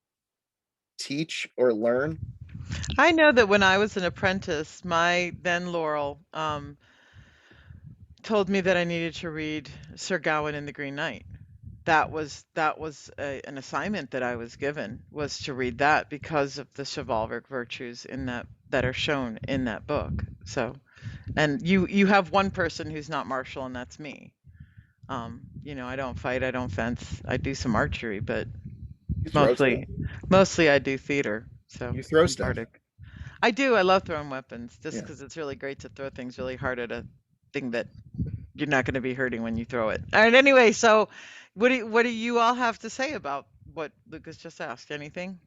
teach or learn.
I know that when I was an apprentice, my then Laurel told me that I needed to read Sir Gawain and the Green Knight. That was an assignment that I was given, was to read that because of the chivalric virtues in that are shown in that book. So, and you have one person who's not martial, and that's me. I don't fight, I don't fence, I do some archery, but
You throw stuff.
mostly I do theater. So
You throw
I'm
stuff.
Bardic. I do. I love throwing weapons, just
Yeah.
because it's really great to throw things really hard at a thing that you're not going to be hurting when you throw it. All right. Anyway, so what do you all have to say about what Lucas just asked? Anything?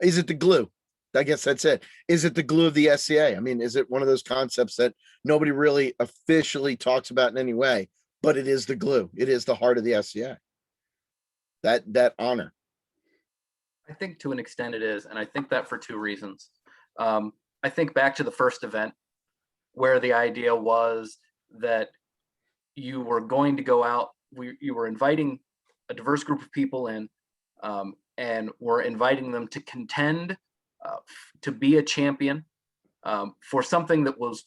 Is it the glue? I guess that's it. Is it the glue of the SCA? I mean, is it one of those concepts that nobody really officially talks about in any way, but it is the glue? It is the heart of the SCA. That honor.
I think to an extent it is, and I think that for two reasons. I think back to the first event where the idea was that you were going to go out, you were inviting a diverse group of people in, and were inviting them to contend, to be a champion for something that was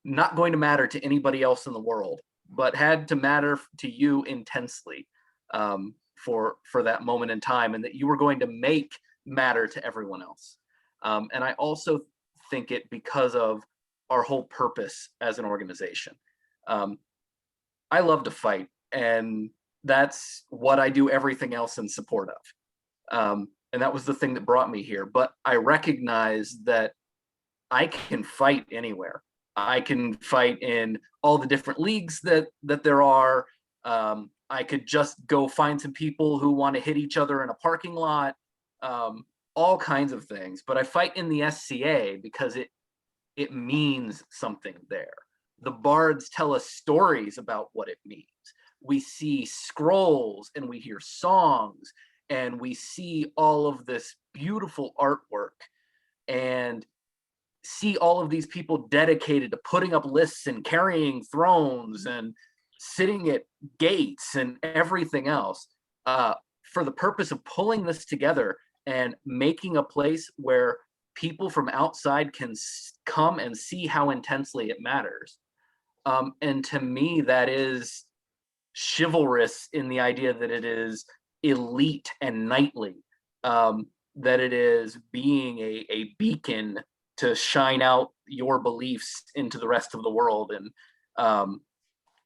not going to matter to anybody else in the world, but had to matter to you intensely for that moment in time, and that you were going to make matter to everyone else. And I also think it because of our whole purpose as an organization. I love to fight, and that's what I do everything else in support of. And that was the thing that brought me here. But I recognize that I can fight anywhere. I can fight in all the different leagues that there are. I could just go find some people who want to hit each other in a parking lot, all kinds of things. But I fight in the SCA because it means something there. The bards tell us stories about what it means. We see scrolls and we hear songs and we see all of this beautiful artwork and see all of these people dedicated to putting up lists and carrying thrones and sitting at gates and everything else for the purpose of pulling this together and making a place where people from outside can come and see how intensely it matters. And to me, that is chivalrous in the idea that it is elite and knightly, that it is being a beacon to shine out your beliefs into the rest of the world and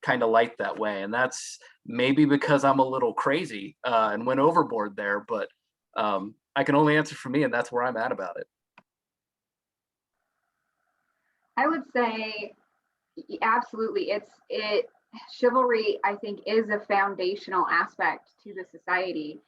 kind of light that way. And that's maybe because I'm a little crazy and went overboard there, but I can only answer for me, and that's where I'm at about it.
I would say absolutely. Chivalry, I think, is a foundational aspect to the society,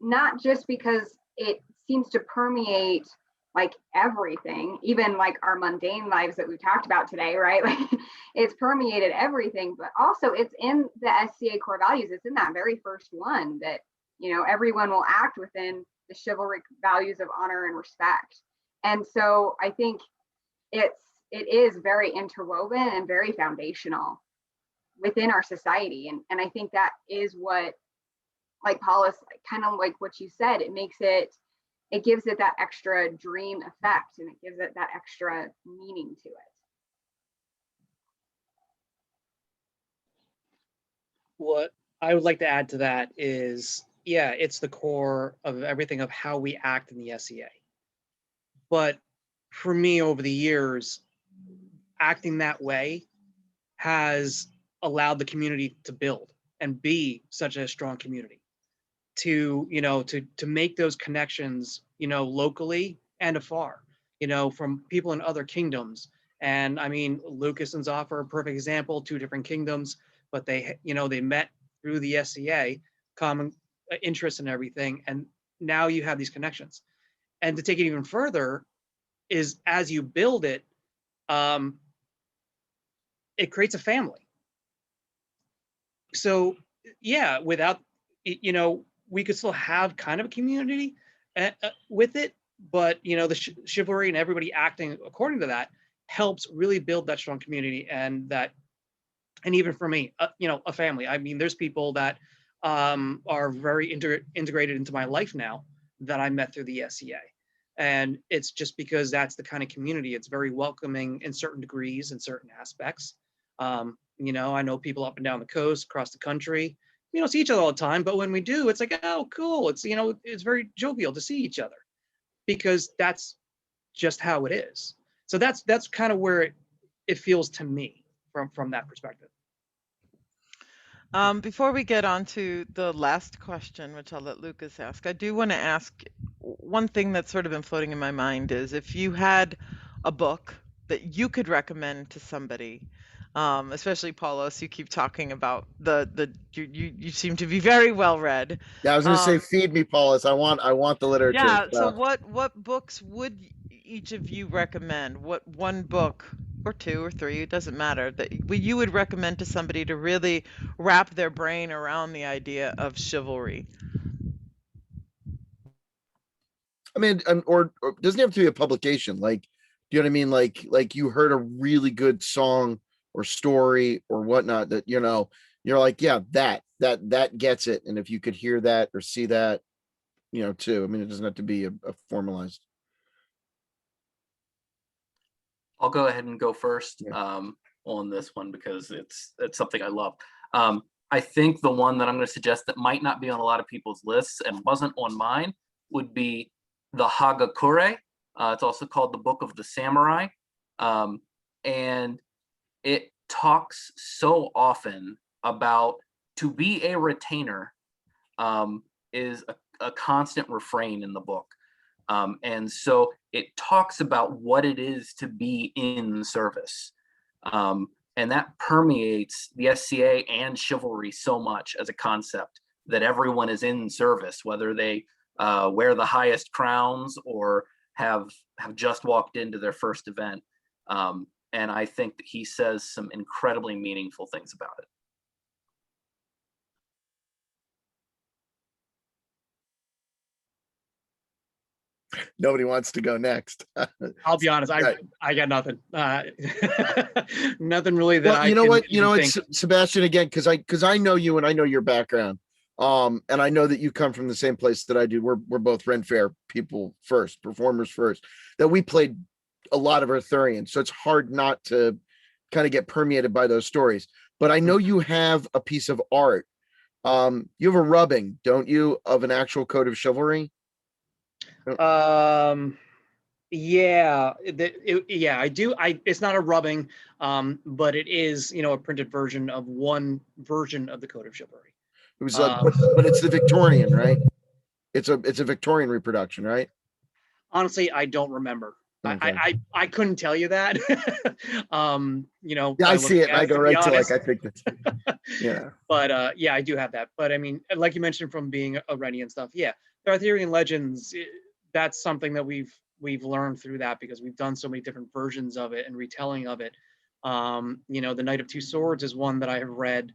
not just because it seems to permeate like everything, even like our mundane lives that we've talked about today, right? Like it's permeated everything, but also it's in the SCA core values. It's in that very first one that, you know, everyone will act within the chivalric values of honor and respect. And so I think it is very interwoven and very foundational within our society. And I think that is what, like Paulos, kind of like what you said, it gives it that extra dream effect, and it gives it that extra meaning to it.
What I would like to add to that is, yeah, it's the core of everything of how we act in the SCA. But for me, over the years, acting that way has allowed the community to build and be such a strong community, to, you know, to make those connections, you know, locally and afar, you know, from people in other kingdoms. And I mean, Lucas and Zoff are a perfect example, 2 different kingdoms, but they, you know, they met through the SCA, common interest and everything. And now you have these connections. And to take it even further is, as you build it, it creates a family. So yeah, without, you know, we could still have kind of a community with it, but you know, the chivalry and everybody acting according to that helps really build that strong community, and that, and even for me, you know, a family. I mean, there's people that are very integrated into my life now that I met through the SCA. And it's just because that's the kind of community. It's very welcoming in certain degrees and certain aspects. You know, I know people up and down the coast, across the country. We don't see each other all the time, but when we do, it's like, oh, cool. It's, you know, it's very jovial to see each other, because that's just how it is. So that's kind of where it feels to me from that perspective.
Before we get on to the last question, which I'll let Lucas ask, I do want to ask one thing that's sort of been floating in my mind is, if you had a book that you could recommend to somebody, especially Paulos, you keep talking about you seem to be very well read.
Yeah, I was going to say, feed me, Paulus. I want the literature.
Yeah. So what books would each of you recommend? What one book or 2 or 3, it doesn't matter, that you would recommend to somebody to really wrap their brain around the idea of chivalry?
I mean, or doesn't have to be a publication. Like, do you know what I mean? Like you heard a really good song or story or whatnot that, you know, you're like, yeah, that gets it. And if you could hear that or see that, you know, too. I mean, it doesn't have to be a formalized.
I'll go ahead and go first
Yeah.
on this one, because it's something I love. I think the one that I'm going to suggest that might not be on a lot of people's lists and wasn't on mine would be the Hagakure. It's also called the Book of the Samurai. And it talks so often about, to be a retainer is a constant refrain in the book. And so it talks about what it is to be in service. And that permeates the SCA and chivalry so much as a concept, that everyone is in service, whether they wear the highest crowns or have just walked into their first event. And I think that he says some incredibly meaningful things about it.
Nobody wants to go next.
I'll be honest, I got nothing. Nothing really that
well, you know what, you know what,
think.
Sebastian, again, because I know you and I know your background, and I know that you come from the same place that I do. We're both Ren Fair people first, performers first. That we played a lot of Arthurian, so it's hard not to kind of get permeated by those stories. But I know you have a piece of art. You have a rubbing, don't you, of an actual code of chivalry?
Yeah, yeah, I do. It's not a rubbing, but it is, you know, a printed version of one version of the Code of Chivalry.
It was but it's the Victorian, right? It's a Victorian reproduction, right?
Honestly, I don't remember.
Okay.
I couldn't tell you that.
Yeah,
by
I see
looking
it, and
at
I go
to be
right to like
honest.
I think that's yeah.
But yeah, I do have that. But I mean, like you mentioned from being a Rennie and stuff, yeah, the Arthurian legends, that's something that we've learned through that because we've done so many different versions of it and retelling of it. The Knight of Two Swords is one that I have read,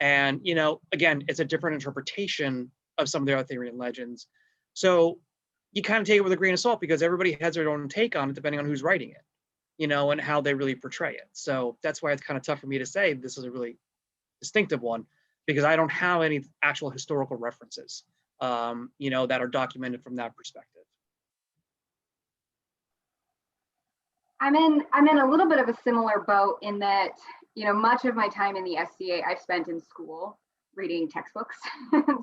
and again, it's a different interpretation of some of the Arthurian legends. So you kind of take it with a grain of salt because everybody has their own take on it depending on who's writing it, and how they really portray it. So that's why it's kind of tough for me to say this is a really distinctive one because I don't have any actual historical references, that are documented from that perspective.
I'm in a little bit of a similar boat in that, much of my time in the SCA I've spent in school reading textbooks.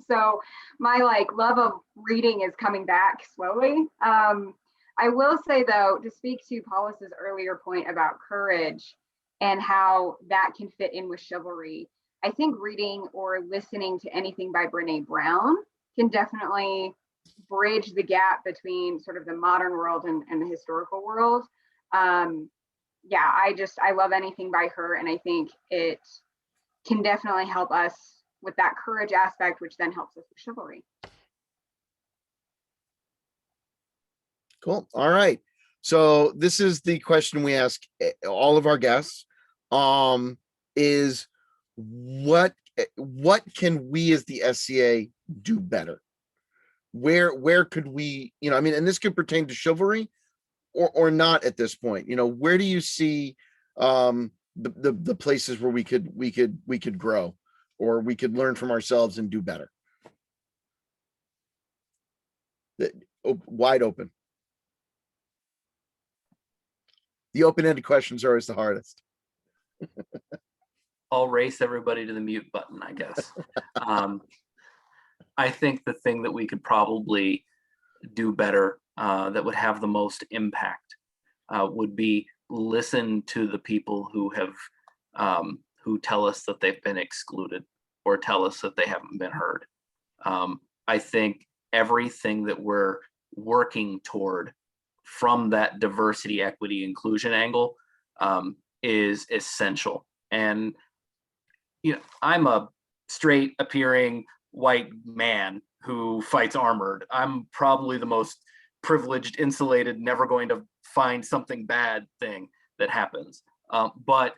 So my love of reading is coming back slowly. I will say though, to speak to Paulos's earlier point about courage and how that can fit in with chivalry, I think reading or listening to anything by Brené Brown can definitely bridge the gap between sort of the modern world and the historical world. Yeah, I love anything by her, and I think it can definitely help us with that courage aspect, which then helps us with chivalry.
Cool. All right. So this is the question we ask all of our guests. Is what can we as the SCA do better? Where could we, and this could pertain to chivalry or not at this point. Where do you see the places where we could grow or we could learn from ourselves and do better? Wide open. The open-ended questions are always the hardest.
I'll race everybody to the mute button, I guess. I think the thing that we could probably do better that would have the most impact would be listen to the people who tell us that they've been excluded or tell us that they haven't been heard. I think everything that we're working toward from that diversity, equity, inclusion angle is essential. And I'm a straight appearing white man who fights armored. I'm probably the most privileged, insulated, never going to find something bad thing that happens. But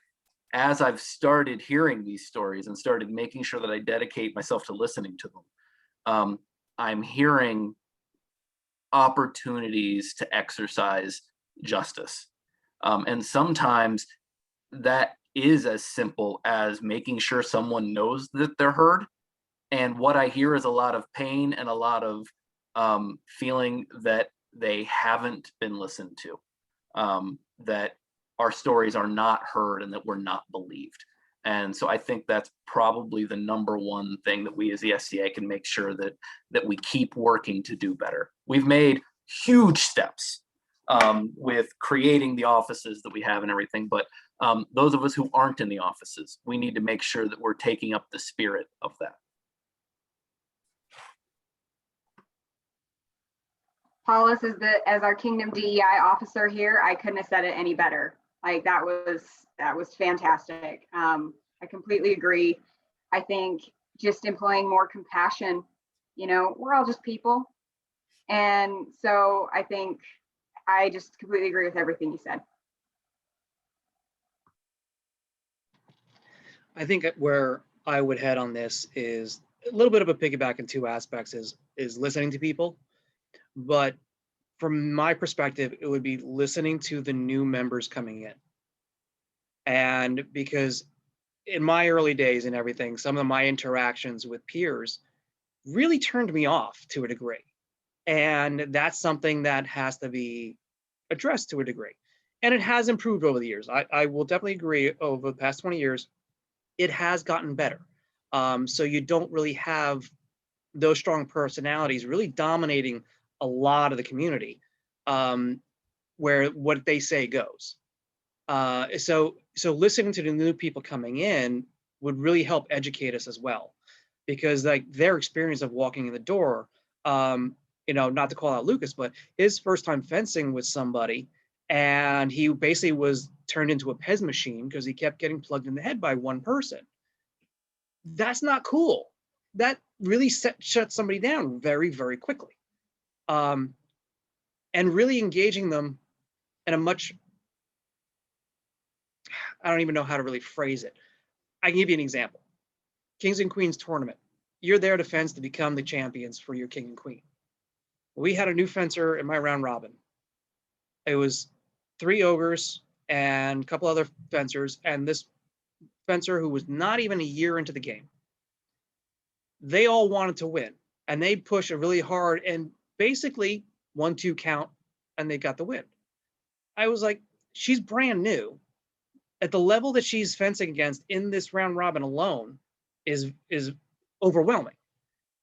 as I've started hearing these stories and started making sure that I dedicate myself to listening to them, I'm hearing opportunities to exercise justice. And sometimes that is as simple as making sure someone knows that they're heard. And what I hear is a lot of pain and a lot of feeling that they haven't been listened to, that our stories are not heard and that we're not believed. And so I think that's probably the number one thing that we as the SCA can make sure that we keep working to do better. We've made huge steps with creating the offices that we have and everything, but those of us who aren't in the offices, we need to make sure that we're taking up the spirit of that.
Paulos, as our Kingdom DEI officer here, I couldn't have said it any better. That was fantastic. I completely agree. I think just employing more compassion, we're all just people. And so I think I just completely agree with everything you said.
I think where I would head on this is a little bit of a piggyback in two aspects is listening to people. But from my perspective, it would be listening to the new members coming in. And because in my early days and everything, some of my interactions with peers really turned me off to a degree. And that's something that has to be addressed to a degree. And it has improved over the years. I will definitely agree over the past 20 years, it has gotten better. So you don't really have those strong personalities really dominating a lot of the community, where what they say goes. So listening to the new people coming in would really help educate us as well, because their experience of walking in the door Not to call out Lucas, but his first time fencing with somebody, and he basically was turned into a Pez machine because he kept getting plugged in the head by one person. That's not cool. That really shuts somebody down very, very quickly. And really engaging them in a much, I don't even know how to really phrase it. I can give you an example. Kings and Queens tournament. You're there to fence to become the champions for your king and queen. We had a new fencer in my round robin. It was 3 ogres and a couple other fencers, and this fencer who was not even a year into the game. They all wanted to win, and they pushed it really hard, and basically 1-2 count, and they got the win. I was like, she's brand new. At the level that she's fencing against in this round robin alone is overwhelming.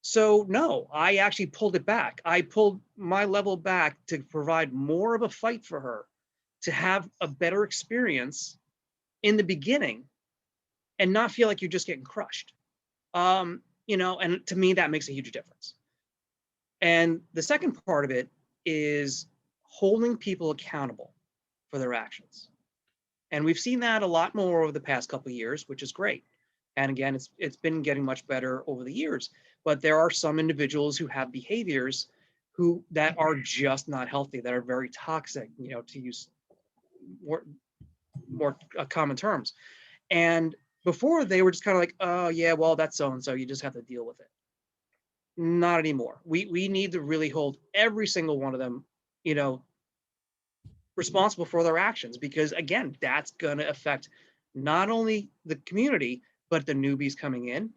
So no, I actually pulled it back. I pulled my level back to provide more of a fight for her, to have a better experience in the beginning and not feel like you're just getting crushed. And to me, that makes a huge difference. And the second part of it is holding people accountable for their actions. And we've seen that a lot more over the past couple of years, which is great. And again, it's been getting much better over the years. But there are some individuals who have behaviors that are just not healthy, that are very toxic, to use more common terms. And before, they were just kind of like, oh yeah, well, that's so-and-so, you just have to deal with it. Not anymore. We need to really hold every single one of them, responsible for their actions, because again, that's going to affect not only the community, but the newbies coming in,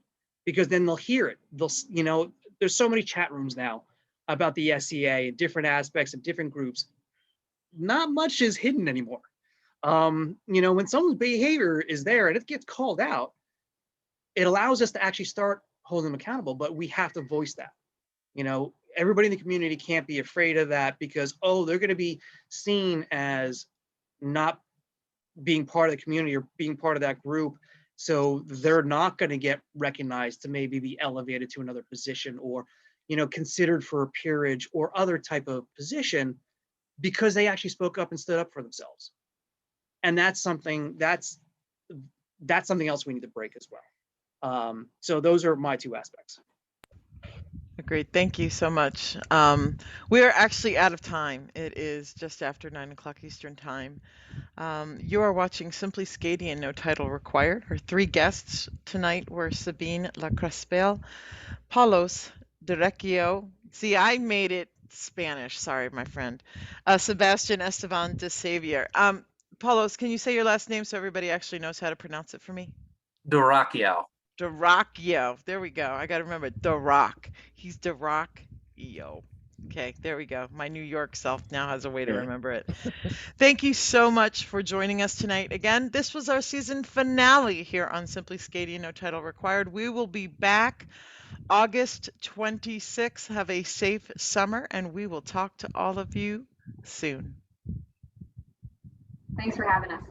because then they'll hear it. There's so many chat rooms now about the SCA and different aspects of different groups. Not much is hidden anymore. When someone's behavior is there and it gets called out, it allows us to actually start holding them accountable, but we have to voice that. Everybody in the community can't be afraid of that because, they're going to be seen as not being part of the community or being part of that group. So they're not going to get recognized to maybe be elevated to another position or, considered for a peerage or other type of position because they actually spoke up and stood up for themselves. And that's something else we need to break as well. So those are my 2 aspects.
Great. Thank you so much. We are actually out of time. It is just after 9 o'clock Eastern time. You are watching Simply SCAdian, no title required. Our 3 guests tonight were Sabine La Crespele, Paulos, Dyrrachiou. See, I made it Spanish. Sorry, my friend. Sebastian, Estevan, de Xavier. Paulos, can you say your last name so everybody actually knows how to pronounce it for me?
Dyrrachiou.
Dyrrachiou. There we go. I got to remember Dyrrachiou. He's Dyrrachiou. Okay, there we go. My New York self now has a way to remember it. Thank you so much for joining us tonight. Again, this was our season finale here on Simply SCAdian, no title required. We will be back August 26th. Have a safe summer, and we will talk to all of you soon.
Thanks for having us.